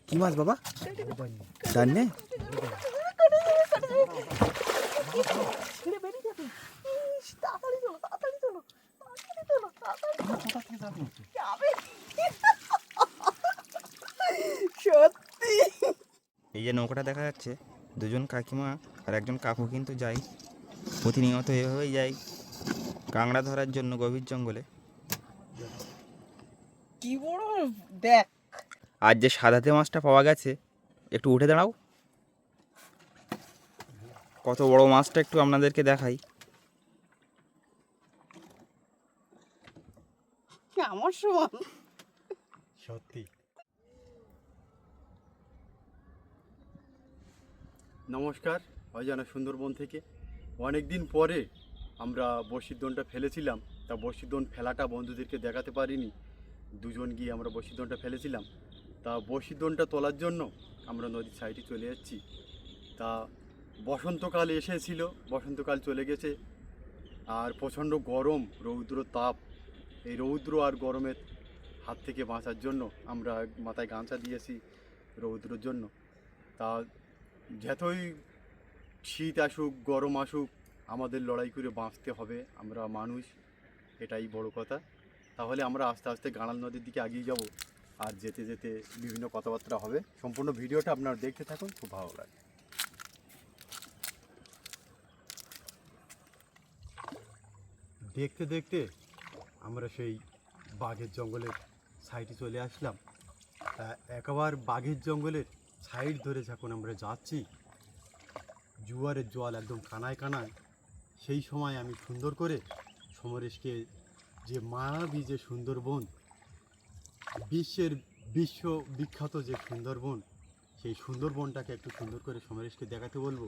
কি মাছ বাবা? জানে সত্যি এই যে নৌকাটা দেখা যাচ্ছে, দুজন কাকিমা আর একজন কাকু কিন্তু যায় প্রতিনিয়ত, এভাবেই যায় কাঁকড়া ধরার জন্য গভীর জঙ্গলে। কি বড় দেখ, আজ যে সাদাতে মাছটা পাওয়া গেছে, একটু উঠে দাঁড়াও, কত বড় মাছটা একটু আপনাদেরকে দেখাই। আমার সমান সত্যি। নমস্কার, অজানা সুন্দরবন থেকে অনেক দিন পরে আমরা বড়শির দোনটা ফেলেছিলাম। তা বড়শির দোন ফেলাটা বন্ধুদেরকে দেখাতে পারিনি, দুজন গিয়ে আমরা বড়শির দোনটা ফেলেছিলাম। তা বড়শির দোনটা তোলার জন্য আমরা নদীর সাইডে চলে যাচ্ছি। তা বসন্তকাল এসেছিল, বসন্তকাল চলে গেছে, আর প্রচণ্ড গরম, রৌদ্র তাপ। এই রৌদ্র আর গরমের হাত থেকে বাঁচার জন্য আমরা মাথায় গামছা দিয়েছি রৌদ্রের জন্য। তা যতই শীত আসুক গরম আসুক, আমাদের লড়াই করে বাঁচতে হবে, আমরা মানুষ, এটাই বড় কথা। তাহলে আমরা আস্তে আস্তে গাঁড়াল নদীর দিকে এগিয়ে যাব, আর যেতে যেতে বিভিন্ন কথাবার্তা হবে। সম্পূর্ণ ভিডিওটা আপনারা দেখতে থাকুন, খুব ভালো লাগে। দেখতে দেখতে আমরা সেই বাঘের জঙ্গলের সাইডে চলে আসলাম। একবার বাঘের জঙ্গলের সাইড ধরে যখন আমরা যাচ্ছি, জোয়ারের জল একদম কানায় কানায়, সেই সময় আমি সুন্দর করে সমরেশকে, যে মায়াবী যে সুন্দরবন, বিশ্ববিখ্যাত যে সুন্দরবন, সেই সুন্দরবনটাকে একটু সুন্দর করে সমরেশকে দেখাতে বলবো।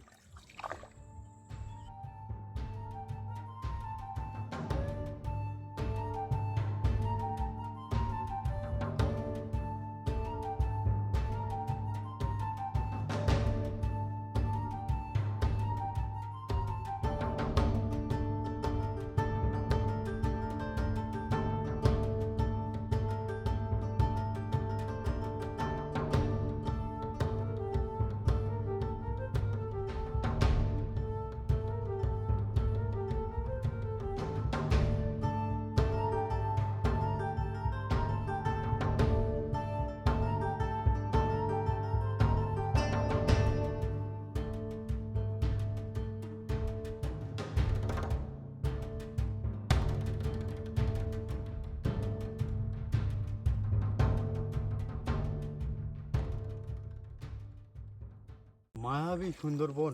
মায়াবী সুন্দরবন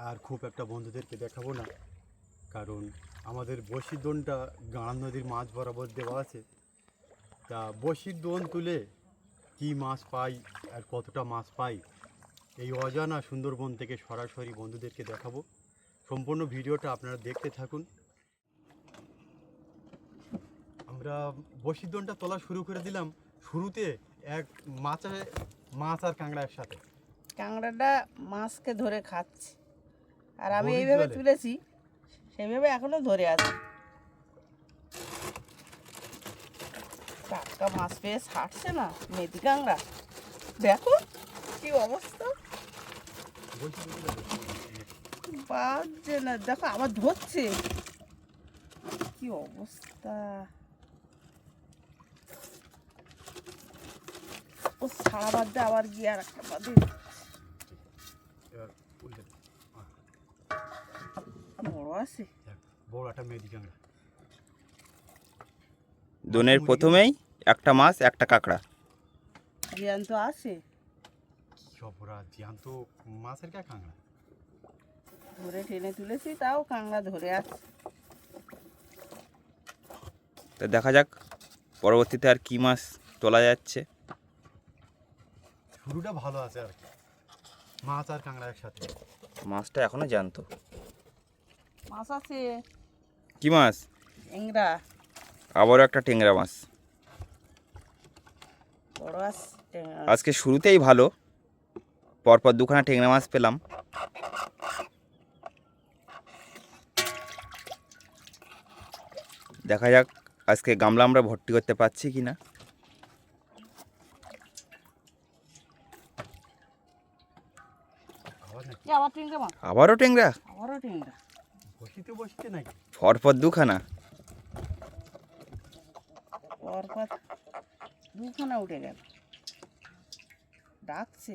আর খুব একটা বন্ধুদেরকে দেখাবো না, কারণ আমাদের বড়শির দোনটা গাঁড়াল নদীর মাছ বরাবর দেওয়া আছে। তা বড়শির দোন তুলে কি মাছ পাই আর কতটা মাছ পাই, এই অজানা সুন্দরবন থেকে সরাসরি বন্ধুদেরকে দেখাবো। সম্পূর্ণ ভিডিওটা আপনারা দেখতে থাকুন। আমরা বড়শির দোনটা তোলা শুরু করে দিলাম। শুরুতে এক মাছ আর কাঁকড়া একসাথে, কাঁকড়াটা মাছকে ধরে খাচ্ছে, আর আমি গভীর এইভাবে জলে। তুলেছি, সেইভাবে এখনো ধরে আছে। টাটকা মাছ পেয়ে ছাড়ছে না মেথি কাঁকড়া, দেখো কি অবস্থা, বাজছে না, দেখো আবার ধরছে, কি অবস্থা। ও ছাড়া বাদ দিয়ে আবার গিয়ে আর একটা বাদে এবার উল্টে বড় আছে। বড় একটা মেদি কাঁকড়া। দোনের প্রথমেই একটা মাছ একটা কাঁকড়া। জ্যান্ত আছে, সবরা জ্যান্ত মাছের কে কাঁকড়া ধরে টেনে তুলেছি, তাও কাঁকড়া ধরে আছে। তো দেখা যাক পরবর্তীতে আর কি মাছ তোলা যাচ্ছে। শুরুটা ভালো আছে আর কি, মাছ আর কাঁকড়া একসাথে। মাছটা এখনো জ্যান্ত। মাছ আছে, কি মাছ? ট্যাংরা, আবারও একটা টেংরা মাছ। বড় আছে ট্যাংরা। আজকে শুরুতেই ভালো, পরপর দুখানা টেংরা মাছ পেলাম। দেখা যাক আজকে গামলা আমরা ভর্তি করতে পারছি কি না। নাকি? এ আবার টেংরা মাছ, আবারও টেংরা, আবারও টেংরা। বসিতে বসিতে নাকি? পরপর দুখানা। পরপর দুখানা উঠে গেল, ডাকছে।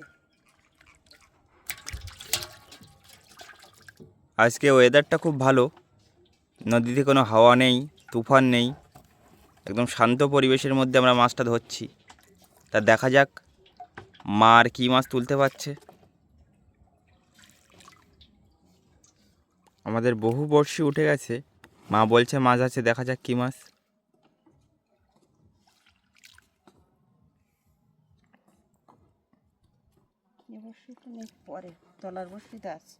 আজকে ওয়েদারটা খুব ভালো, নদীতে কোনো হাওয়া নেই, তুফান নেই, একদম শান্ত পরিবেশের মধ্যে আমরা মাছটা ধরছি। তা দেখা যাক মা আর কী মাছ তুলতে পারছে। আমাদের বহু বড়শি উঠে গেছে, মা বলছে মাছ আছে, দেখা যাক কী মাছ। এ বড়শি তো নেই, পরে তলার বড়শিতে আছে।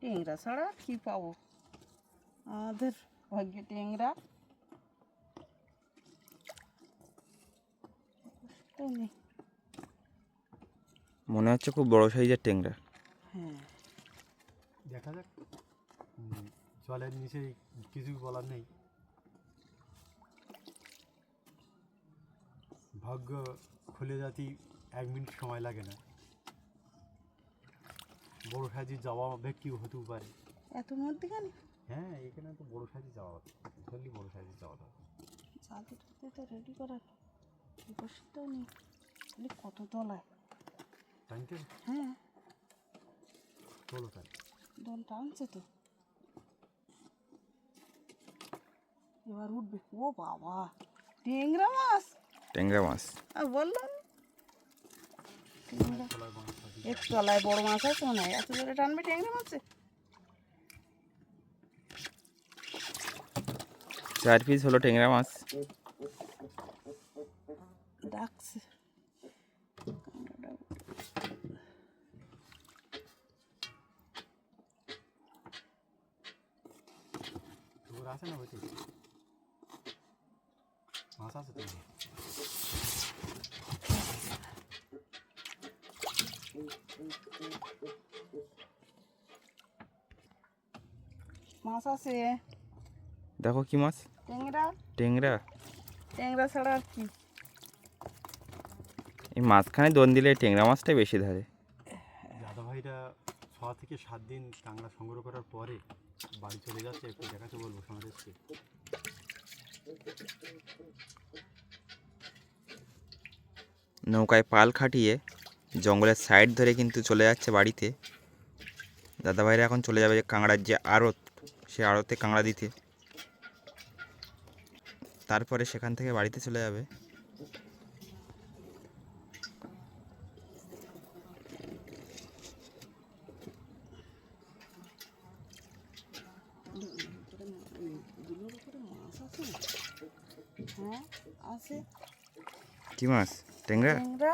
টেংরা ছাড়া আর কি পাবো, আমাদের ভাগ্যে টেংরা। তো নেই। মনে হচ্ছে খুব বড় সাইজের টেংরা। হ্যাঁ, দেখা যাক। জলের নিচে কিছুই বলার নেই। ভাগ্য খুলে যাতে 1 মিনিট সময় লাগে না। বড় সাইজের যাওয়া ব্যক্তি হতেও পারে। এত মধ্যেখানে হ্যাঁ, এখানে তো বড় সাইজে যাওয়া ধরলি বড় সাইজে যাওয়া যাবে। জাদু টাদু তো রেডি করার বড়শিটাও নেই, তাহলে কত তলায়। টানতে হ্যাঁ, চলো তাহলে। দল টানছে তো, এবার উঠবে। ও বাবা, টেংরা মাছ! টেংরা মাছ আর বললাম টেংরা। তলায় বাঁশ আছে। এর তলায় বড় মাছ আছে মনে হয়, এত জোরে টানবে টেংরা মাছে। 4 পিস হলো টেংরা মাছ। ডাকছে। তোর আছে না বলছি? মাছ আছে তো? মাছ আছে, দেখো কি মাছ, টেংরা। টেংরা। টেংরা ছাড়া আর কি। এই মাঝখানে দোন দিলে টেংরা মাছটাই বেশি ধরে। দাদা ভাইরা 6 থেকে 7 দিন কাঁকড়া সংগ্রহ করার পরে বাড়ি চলে যাচ্ছে, একটু দেখাতে বলবো সমাজকে। নৌকায় পাল খাটিয়ে জঙ্গলের সাইড ধরে কিন্তু চলে যাচ্ছে বাড়িতে। দাদাভাইরা এখন চলে যাবে যে কাঁকড়ার যে আড়ত, সে আড়তে কাঁকড়া দিতে, তারপরে সেখান থেকে বাড়িতে চলে যাবে। হ্যাঁ আছে, কি মাছ? টেংরা। টেংরা।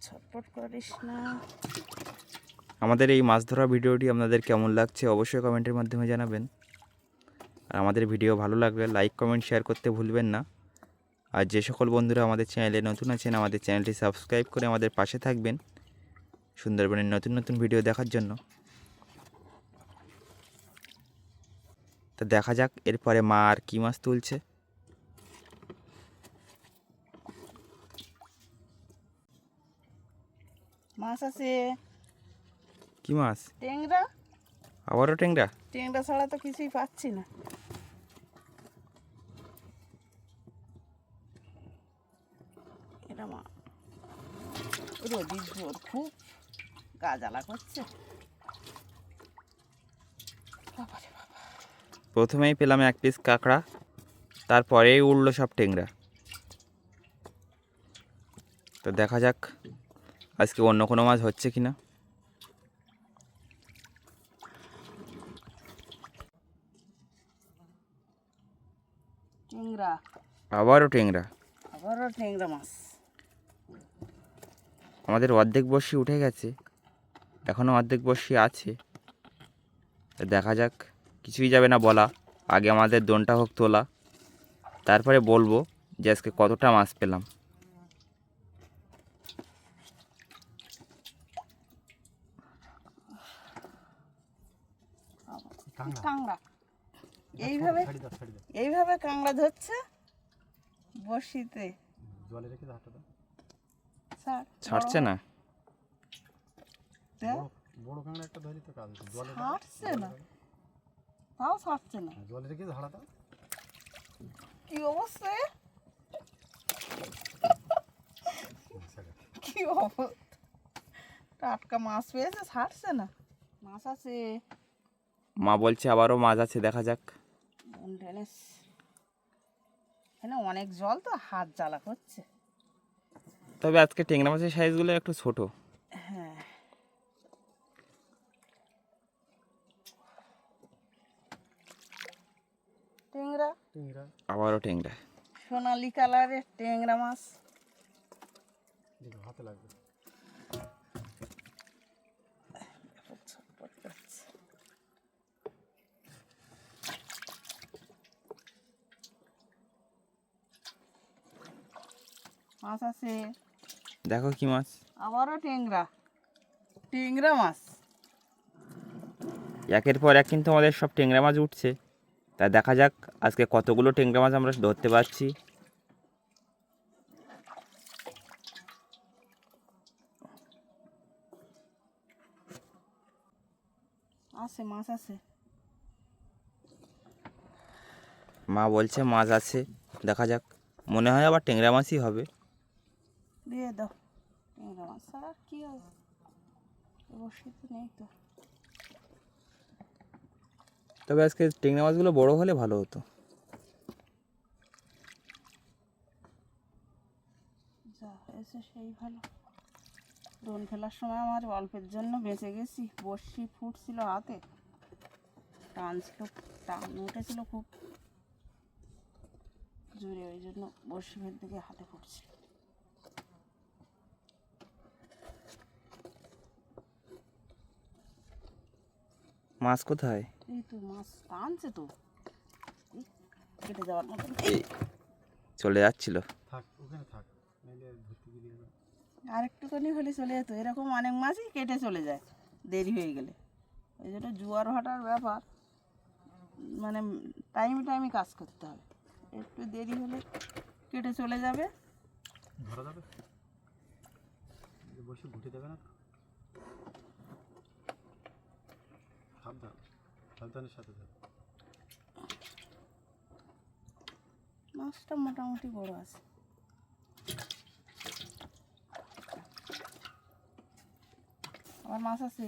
ছটপট করিস না। আমাদের এই মাছ ধরা ভিডিওটি আপনাদের কেমন লাগছে অবশ্যই কমেন্টের মাধ্যমে জানাবেন। আর আমাদের ভিডিও ভালো লাগলে লাইক কমেন্ট শেয়ার করতে ভুলবেন না। আর যে সকল বন্ধুরা আমাদের চ্যানেলে নতুন আছেন, আমাদের চ্যানেলটি সাবস্ক্রাইব করে আমাদের পাশে থাকবেন সুন্দরবনের নতুন নতুন ভিডিও দেখার জন্য। তো দেখা যাক এরপরে মা আর কী মাছ তুলছে। মাছ আছে, কি মাছ? টেংরা। আবারও টেংরা। টেংরা ছাড়া তো কিছুই পাচ্ছি না। এটা মা রোদির জোর খুব, গা জ্বালা করছে। বাবারে বাবা, প্রথমেই পেলাম 1 পিস কাঁকড়া, তারপরেই উঠলো সব টেংরা। তো দেখা যাক আজকে অন্য কোনো মাছ হচ্ছে কি না। টেংরা, আবারও টেংরা। আবারও টেংরা মাছ। আমাদের অর্ধেক বড়শি উঠে গেছে, এখনও অর্ধেক বড়শি আছে। তো দেখা যাক, কিছুই যাবে না বলা, আগে আমাদের দোনটা হোক তোলা, তারপরে বলবো যে আজকে কতটা মাছ পেলাম। কাঁকড়া, এইভাবে ছাড়ি দাও ছাড়ি দাও এইভাবে কাঁকড়া ধরছে বড়শিতে। জলে রেখে হাতটা দাও ছাড়, ছাড়ছে না। দেখ, বড় কাঁকড়া একটা ধরি তো কাজ হচ্ছে জলে ছাড়ছে না, তাও ছাড়ছে না। জলে রেখে ঝাড়া দাও কি অবস্থা এ? কি অবস্থা, টাটকা মাছ পেয়েছে, ছাড়ছে না। মাছ আছে, মা বলছে আবারও মাছ আছে, দেখা যাক। মন টেনিস। এখানে অনেক জল তো, হাত জ্বালা করছে। তবে আজকে ট্যাংরা মাছের সাইজগুলো একটু ছোট। হ্যাঁ, ট্যাংরা, টিংরা আবারও ট্যাংরা। সোনালি কালারের ট্যাংরা মাছ। দেখো হাতে লাগবে ছটপট করছে। মাছ আছে, দেখো কি মাছ। আবারও ট্যাংরা, ট্যাংরা মাছ। একের পর এক কিন্তু আমাদের সব ট্যাংরা মাছ উঠছে। তা দেখা যাক আজকে কতগুলো ট্যাংরা মাছ আমরা ধরতে পারছি। আছে, মাছ আছে। মা বলছে মাছ আছে, দেখা যাক। মনে হয় আবার ট্যাংরা মাছই হবে। দিয়ে দাও, ট্যাংরা মাছ ছাড়া আর কি হবে, বসিতে নেই তো। তবে আজকে ট্যাংরা মাছগুলো বড় হলে ভালো হতো। যা হয়েছে সেই ভালো। দোন ফেলার সময় আমার অল্পের জন্য বেঁচে গেছি। বড়শি ফুটছিল হাতে, টান উঠেছিল খুব জোরে, ওই জন্য বড়শি ফেলতে গিয়ে হাতে ফুটছে। মাছ কোথায়? এই তো মাছ টানছে তো, এই কেটে যাওয়ার মতন। এই চলে যাচ্ছিল। থাক ওখানে থাক নাইলে ধরতে গিয়ে আর একটুখানি হলে চলে যেত। এরকম অনেক মাছই কেটে চলে যায় দেরি হয়ে গেলে। ওই জন্য জোয়ার ভাটার ব্যাপার, মানে টাইমে টাইমে কাজ করতে হবে। একটু দেরি হলে কেটে চলে যাবে। ধরা যাবে বসে ঘুটে দেবে না সাবধান সাবধানের সাথে ধর মাছটা মোটামুটি বড় আছে। আবার মাছ আছে,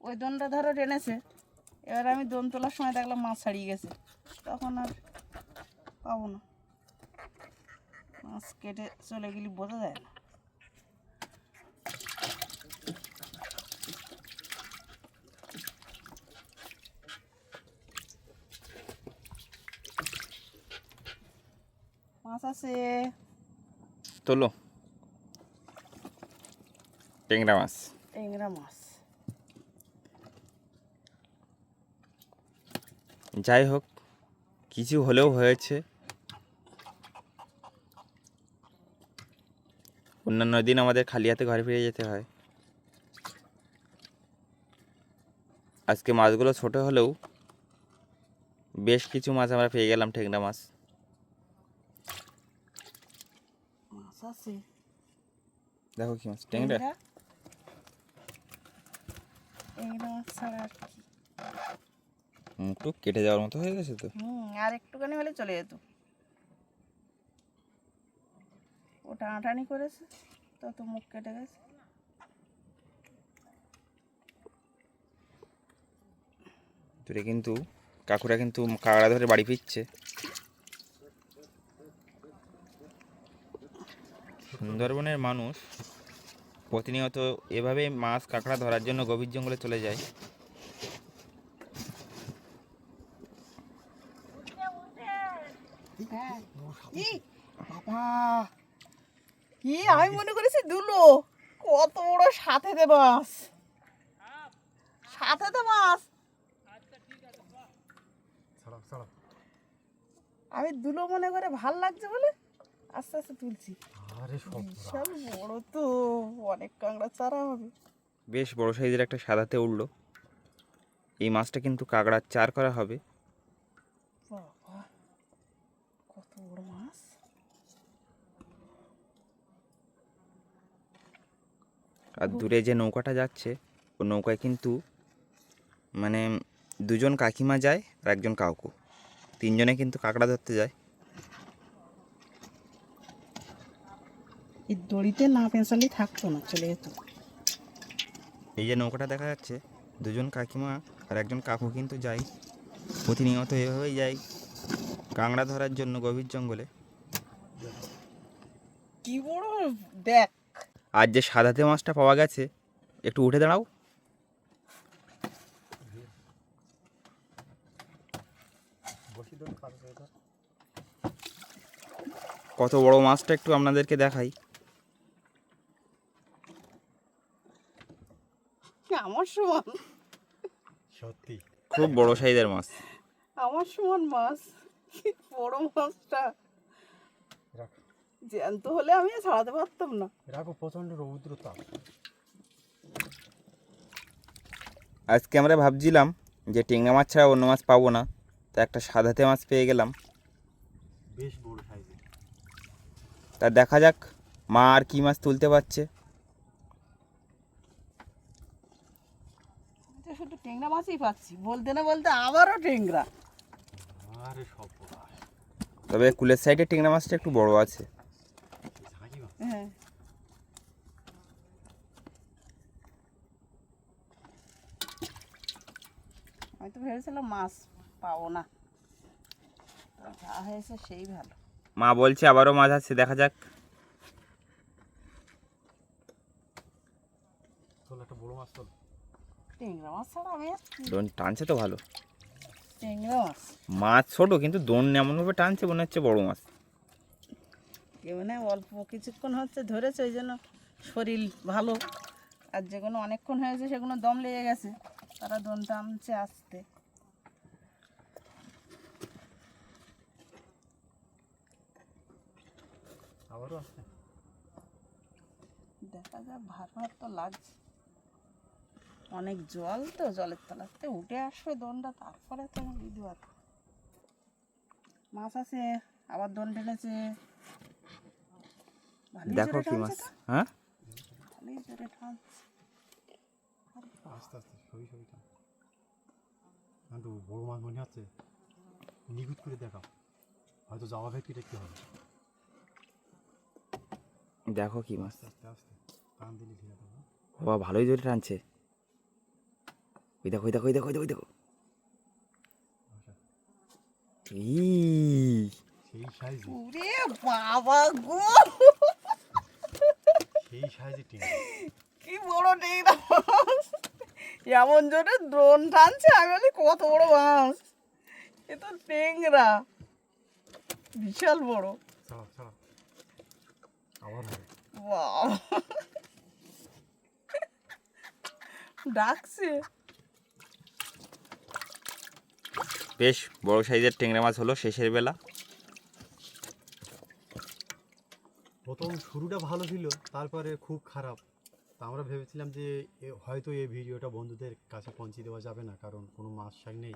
ওই দোনটা ধরো টেনেছে। এবার আমি দোন তোলার সময় দেখলাম মাছ ছাড়িয়ে গেছে, তখন আর পাবো না। মাছ কেটে চলে গেলে বোঝা যায় না। মাছ আছে, তোলো ট্যাংরা মাছ। ট্যাংরা মাছ। যাই হোক, কিছু হলেও হয়েছে। অন্যান্য দিন আমাদের খালি হাতে ঘরে ফিরে যেতে হয়। আজকে মাছগুলো ছোট হলেও বেশ কিছু মাছ আমরা পেয়ে গেলাম, ট্যাংরা মাছ। মাছ আছে, দেখো কি মাছ, ট্যাংরা। ট্যাংরা মাছ ছাড়া আর কি। মুখটু কেটে যাওয়ার মতো হয়ে গেছে তো। আর একটুখানি হলে চলে যেত। ও টানাটানি করেছে, তত মুখ কেটে গেছে। দূরে কিন্তু কাকুরা কিন্তু কাঁকড়া ধরে বাড়ি ফিরছে। সুন্দরবনের মানুষ প্রতিনিয়ত এভাবে মাছ কাঁকড়া ধরার জন্য গভীর জঙ্গলে চলে যায়। বাবা, কি আমি মনে করেছি দুলো, কত বড় সাথেতে মাছ, সাথেতে মাছ। ছাড়াও ছাড়াও আমি দুলো মনে করে ভাল লাগছে বলে আস্তে আস্তে তুলছি। আরে সব বিশাল বড় তো, অনেক কাঁকড়া চারা হবে। বেশ বড় সাইজের একটা সাদাতে উঠলো। এই মাছটা কিন্তু কাঁকড়ার চার করা হবে। আর দূরে যে নৌকাটা যাচ্ছে ও নৌকায় কিন্তু মানে দুজন কাকিমা যায় আর একজন কাকু, তিনজনে কিন্তু কাঁকড়া ধরতে যায়। এই দড়িতে না পেঁচালে থাকতো না, চলে যেত। এই যে নৌকাটা দেখা যাচ্ছে, দুজন কাকিমা আর একজন কাকু কিন্তু যায়, প্রতিনিয়ত এভাবেই যায় কাঁকড়া ধরার জন্য গভীর জঙ্গলে। কি বড় দেখ, আর যে সাদাতে মাছটা পাওয়া গেছে, একটু উঠে দাঁড়াও। কত বড় মাছটা একটু আপনাদেরকে দেখাই। আমার সমান, সত্যি খুব বড় সাইজের মাছ। আমার সমান মাছ। কি বড় মাছটা, রাখ জ্যান্ত হলে আমি আর ছাড়াতে পারতাম না। রাখো, প্রচণ্ড রৌদ্র তাপ। আজকে আমরা ভাবছিলাম যে টেংরা মাছ ছাড়া অন্য মাছ পাবো না, তা একটা সাদাতে মাছ পেয়ে গেলাম। বেশ বড় সাইজের। তা দেখা যাক মা আর কি মাছ তুলতে পারছে। আমি তো শুধু টেংরা মাছই পাচ্ছি, বলতে না বলতে আবারও টেংরা। আরে সব তবে কুলের সাইডে টেংরা মাছটা একটু বড় আছে। হ্যাঁ, আমি তো ভেবেছিলাম মাছ পাবো না, যা হয়েছে সেই ভালো। মা বলছে আবারও মাছ আছে, দেখা যাক। একটা বড় মাছ তোল। টেংরা মাছ ছাড়া আমি আর কি- দোন টানছে তো ভালো। টেংরা মাছ মাছ ছোট কিন্তু দোন এমনভাবে টানছে মনে হচ্ছে বড় মাছ। এ মানে অল্প কিছুক্ষণ হচ্ছে ধরেছে, ওই জন্য শরীর ভালো। আর যেগুলো অনেকক্ষণ হয়েছে সেগুলো দম লেগে গেছে, তারা দম টানছে আসতে। আবারও আসছে। দেখা যাক, ভার ভার তো লাগছে, অনেক জল তো, জলের তলাতে উঠে আসবে দনটা, তারপরে তো বুঝতে পারবো। মাছ আছে, আবার দন টেনেছে। ভালোই দেখো জোরে কি টানছে মাছ। তো, হ্যাঁ, ভালোই জোরে টানছে। আস্তে আস্তে সবই সবই টান। কিন্তু বড় মাছ মনে হচ্ছে, নিখুঁত করে দেখাও, হয়তো যাওয়া ভেটকি দেখতে হবে। দেখো কি মাছ। আস্তে আস্তে টান দিলে ঠিক আছে। বাবা ভালোই জোরে টানছে। ওই দেখো ওই দেখো ওই দেখো ওই দেখো, ওই দেখো। সেই সাইজে, ওরে বাবা গো, সেই সাইজে টিম। কি বড় টেংরা মাছ, এমন জোরে দ্রোণ টানছে, আমি বলি কত বড় মাছ। এ তো টেংরা, বিশাল বড়। ছাড়া ছাড়া আবার হবে। বাবা, ডাকছে। বেশ বড় সাইজের টেংরা মাছ হলো শেষের বেলা। প্রথম শুরুটা ভালো ছিল, তারপরে খুব খারাপ। তা আমরা ভেবেছিলাম যে হয়তো এই ভিডিওটা বন্ধুদের কাছে পৌঁছে দেওয়া যাবে না, কারণ কোনো মাছ শাক নেই।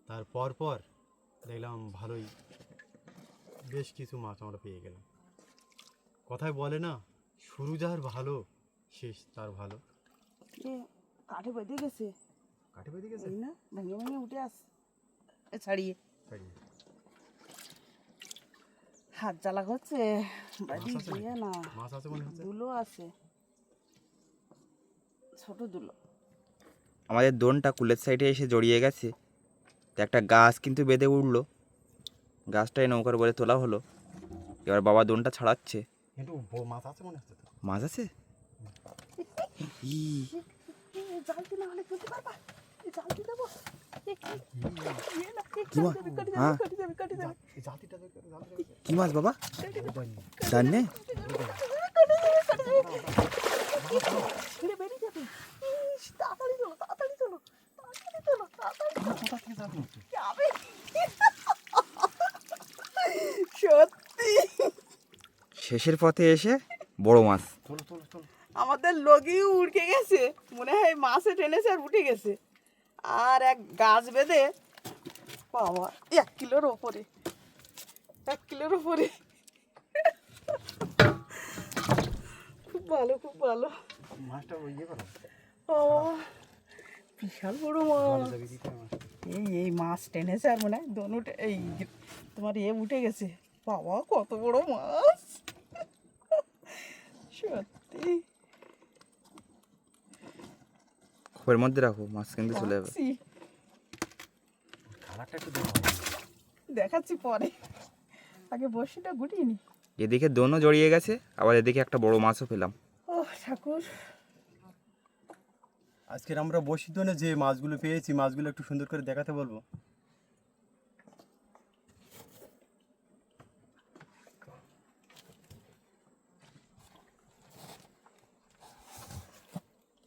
তারপর পর দেখলাম ভালোই বেশ কিছু মাছ আমরা পেয়ে গেলাম। কথায় বলে না, শুরু যার ভালো শেষ তার ভালো। এ কাঠে বেঁধে গেছে, কাটে পেয়ে গেছে। এই না ভেঙে ভেঙে উঠে আস ছাড়িয়ে। হাত জ্বালা করছে, বাড়ি মাছ আছে দিয়ে না। মাছ আছে মনে হচ্ছে। দুলো আছে, ছোট দুলো। আমাদের দোনটা কুলের সাইডে এসে জড়িয়ে গেছে, তো একটা গাছ কিন্তু বেঁধে উঠলো। গাছটাই নৌকার বলে তোলা হলো। এবার বাবা দোনটা ছাড়াচ্ছে। কিন্তু বড় মাছ আছে মনে হচ্ছে তো। মাছ আছে। জালতি না হলে ফেলতে পারবা, জালতি দেবো। কি মাছ? হ্যাঁ এই জাতিটা দেখো, কি মাছ বাবা? জানে বেরিয়ে যাবে। তাড়াতাড়ি চলো, তাড়াতাড়ি চলো, তাড়াতাড়ি চলো, তাড়াতাড়ি যাবে। সত্যি শেষের পথে এসে বড় মাছ। চলো চলো চলো। আমাদের লগি উড়কে গেছে, মনে হয় মাছে টেনেছে আর উঠে গেছে। আর এক গাছ বেঁধে বাবা 1 কিলোর ওপরে, 1 কিলোর ওপরে। খুব ভালো, খুব ভালো। মাছটা ইয়ে করো, ও বিশাল বড় মাছ। এই মাছ টেনেছে আর মনে হয় দোনোটা এই তোমার উঠে গেছে। বাবা কত বড় মাছ, সত্যি খোপের মধ্যে রাখো, মাছ কিন্তু চলে যাবে। রাখছি, কালারটা একটু দেখো। দেখাচ্ছি পরে, আগে বড়শিটা গুটিয়ে নি। এদিকে দোনও জড়িয়ে গেছে, আবার এদিকে একটা বড় মাছও পেলাম। ও ঠাকুর, আজকের আমরা বসির দোনে যে মাছগুলো পেয়েছি, মাছগুলো একটু সুন্দর করে দেখাতে বলবো।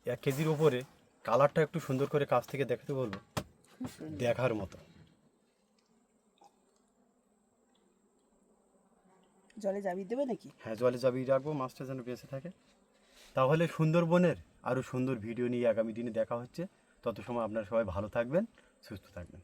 এক কেজির উপরে, কালারটা একটু সুন্দর করে কাছ থেকে দেখাতে বলবো, দেখার মতো। জলে যাবি দেবে নাকি? হ্যাঁ, জলে চাবিয়ে রাখবো, মাছটা যেন বেঁচে থাকে। তাহলে সুন্দরবনের আরও সুন্দর ভিডিও নিয়ে আগামী দিনে দেখা হচ্ছে। তত সময় আপনারা সবাই ভালো থাকবেন, সুস্থ থাকবেন।